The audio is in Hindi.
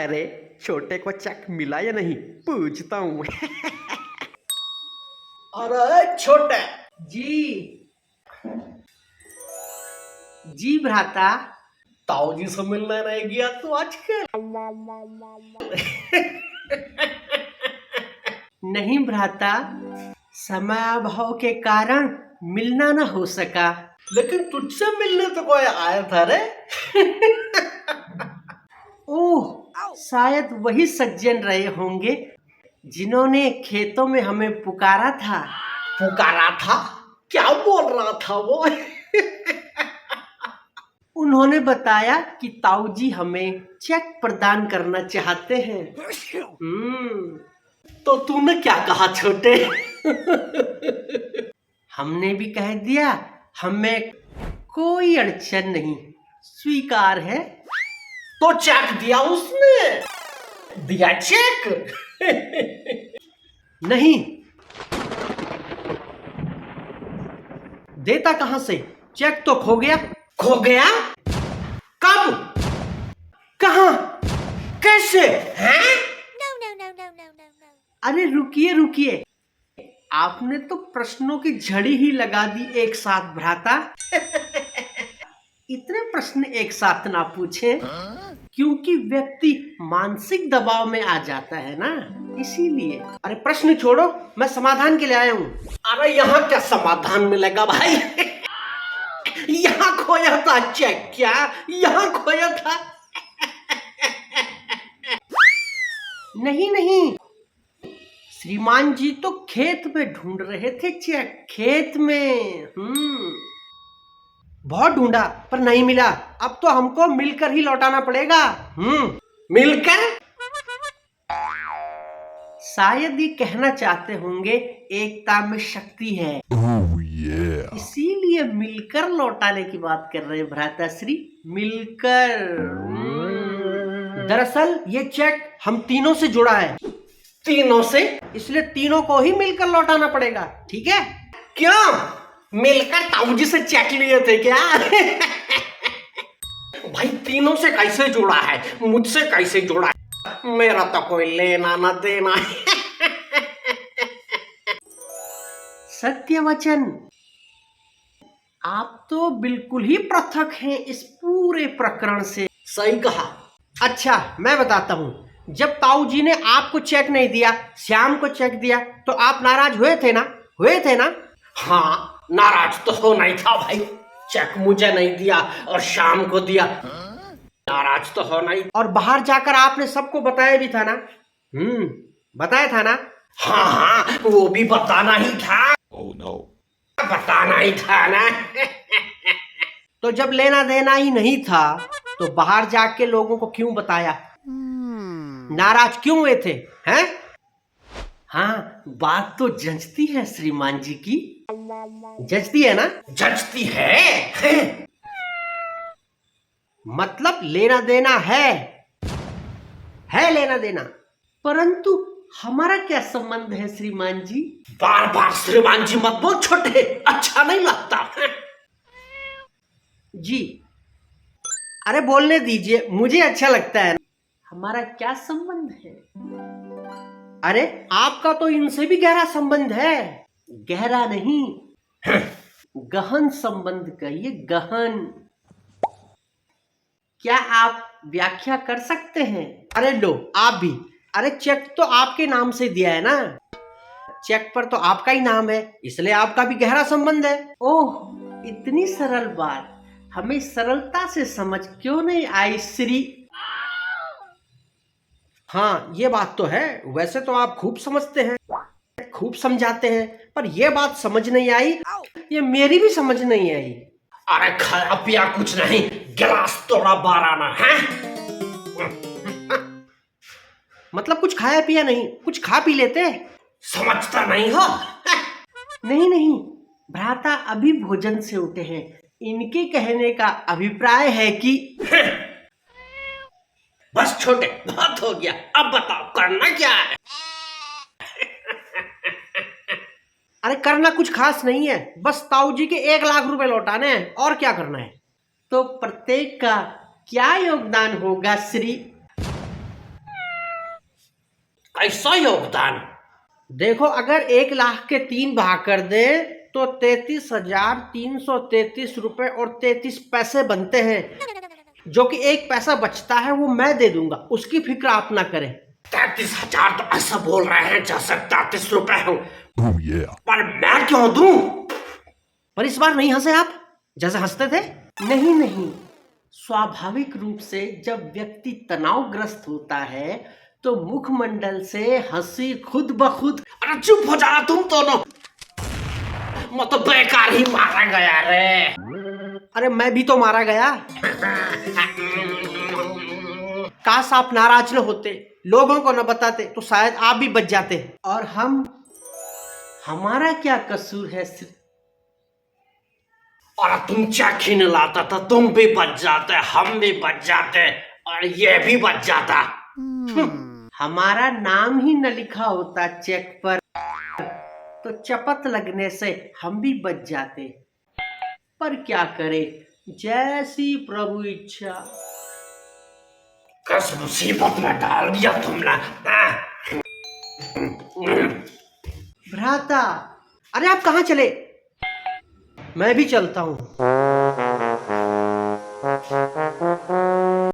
अरे छोटे को चेक मिला या नहीं पूछता हूँ। अरे छोटे जी जी भ्राता। ताऊ जी से मिलने नहीं गया तो आजकल? नहीं भ्राता, समयाभाव के कारण मिलना न हो सका। लेकिन तुझसे मिलने तो कोई आया था रे। ओह, शायद वही सज्जन रहे होंगे जिन्होंने खेतों में हमें पुकारा था। पुकारा था? क्या बोल रहा था वो? उन्होंने बताया कि ताऊ जी हमें चेक प्रदान करना चाहते हैं। तो तूने क्या कहा छोटे? हमने भी कह दिया हमें कोई अड़चन नहीं, स्वीकार है। तो चेक दिया उसने? दिया चेक? नहीं, देता कहां से? चेक तो खो गया। खो गया? कब? कहां? कैसे? हैं? अरे रुकिए रुकिए, आपने तो प्रश्नों की झड़ी ही लगा दी एक साथ भ्राता। इतने प्रश्न एक साथ ना पूछें, क्योंकि व्यक्ति मानसिक दबाव में आ जाता है ना, इसीलिए। अरे प्रश्न छोड़ो, मैं समाधान के लिए आया हूँ। अरे यहाँ क्या समाधान मिलेगा भाई? यहाँ खोया था चेक क्या? यहाँ खोया था? नहीं नहीं, श्रीमान जी तो खेत में ढूंढ रहे थे चेक, खेत में। बहुत ढूंढा पर नहीं मिला। अब तो हमको मिलकर ही लौटाना पड़ेगा। मिलकर? शायद ये कहना चाहते होंगे एकता में शक्ति है, इसीलिए मिलकर लौटाने की बात कर रहे हैं भ्राताश्री। मिलकर। दरअसल ये चेक हम तीनों से जुड़ा है। तीनों से? इसलिए तीनों को ही मिलकर लौटाना पड़ेगा, ठीक है? क्यों? मिलकर ताऊ जी से चेक लिए थे क्या? भाई तीनों से कैसे जुड़ा है? मुझसे कैसे जुड़ा है? मेरा तो कोई लेना ना देना। सत्य वचन, आप तो बिल्कुल ही पृथक हैं इस पूरे प्रकरण से। सही कहा। अच्छा मैं बताता हूँ, जब ताऊ जी ने आपको चेक नहीं दिया, श्याम को चेक दिया, तो आप नाराज हुए थे ना? हुए थे ना? हाँ, नाराज तो हो नहीं था भाई। चेक मुझे नहीं दिया और शाम को दिया, नाराज तो हो नहीं। और बाहर जाकर आपने सबको बताया भी था ना? बताया था ना? हाँ हाँ, वो भी बताना ही था। Oh no. बताना ही था ना। तो जब लेना देना ही नहीं था, तो बाहर जाके लोगों को क्यों बताया? नाराज क्यों हुए थे? हैं? हाँ, बात तो जचती है श्रीमान जी की। जचती है ना? जचती है। मतलब लेना देना है लेना देना, परंतु हमारा क्या संबंध है श्रीमान जी? बार बार श्रीमान जी मत बोल छोटे, अच्छा नहीं लगता। जी अरे बोलने दीजिए, मुझे अच्छा लगता है। हमारा क्या संबंध है? अरे आपका तो इनसे भी गहरा संबंध है। गहरा नहीं, गहन संबंध कहिए, गहन। क्या आप व्याख्या कर सकते हैं? अरे लो आप भी। अरे चेक तो आपके नाम से दिया है ना, चेक पर तो आपका ही नाम है, इसलिए आपका भी गहरा संबंध है। ओह, इतनी सरल बात हमें सरलता से समझ क्यों नहीं आई श्री? हाँ ये बात तो है, वैसे तो आप खूब समझते हैं, खूब समझाते हैं, पर यह बात समझ नहीं आई, ये मेरी भी समझ नहीं आई। अरे खाया पिया कुछ नहीं, गिलास तोड़ा बाराना है। मतलब कुछ खाया पिया नहीं, कुछ खा पी लेते। समझता नहीं हो? नहीं नहीं, भ्राता अभी भोजन से उठे हैं, इनके कहने का अभिप्राय है कि बस छोटे, बहुत हो गया, अब बताओ करना क्या है? अरे करना कुछ खास नहीं है, बस ताऊ जी के 1 लाख रुपए लौटाने हैं, और क्या करना है? तो प्रत्येक का क्या योगदान होगा श्री? ऐसा योगदान? देखो, अगर 1 लाख के 3 भाग कर दे तो 33,333 रुपए और 33 पैसे बनते हैं। जो कि 1 पैसा बचता है वो मैं दे दूंगा, उसकी फिक्र आप ना करें। 33,000 तो ऐसा बोल रहे हैं जैसे 33 रुपए हो। Oh yeah. पर मैं क्यों दूं? पर इस बार नहीं हंसे आप जैसे हंसते थे। नहीं, स्वाभाविक रूप से जब व्यक्ति तनावग्रस्त होता है तो मुखमंडल से हंसी खुद ब खुद। अरे चुप हो जाना तुम दोनों, मैं तो बेकार ही मारा गया रे। अरे मैं भी तो मारा गया। काश आप नाराज न होते, लोगों को न बताते तो शायद आप भी बच जाते। और हमारा क्या कसूर है? और तुम चेक ही नहीं लाता था, तुम भी बच जाते, हम भी बच जाते और ये भी बच जाता। हमारा नाम ही न लिखा होता चेक पर तो चपत लगने से हम भी बच जाते। पर क्या करे, जैसी प्रभु इच्छा। किस मुसीबत में डाल दिया तुमने? भ्राता, अरे आप कहाँ चले? मैं भी चलता हूँ।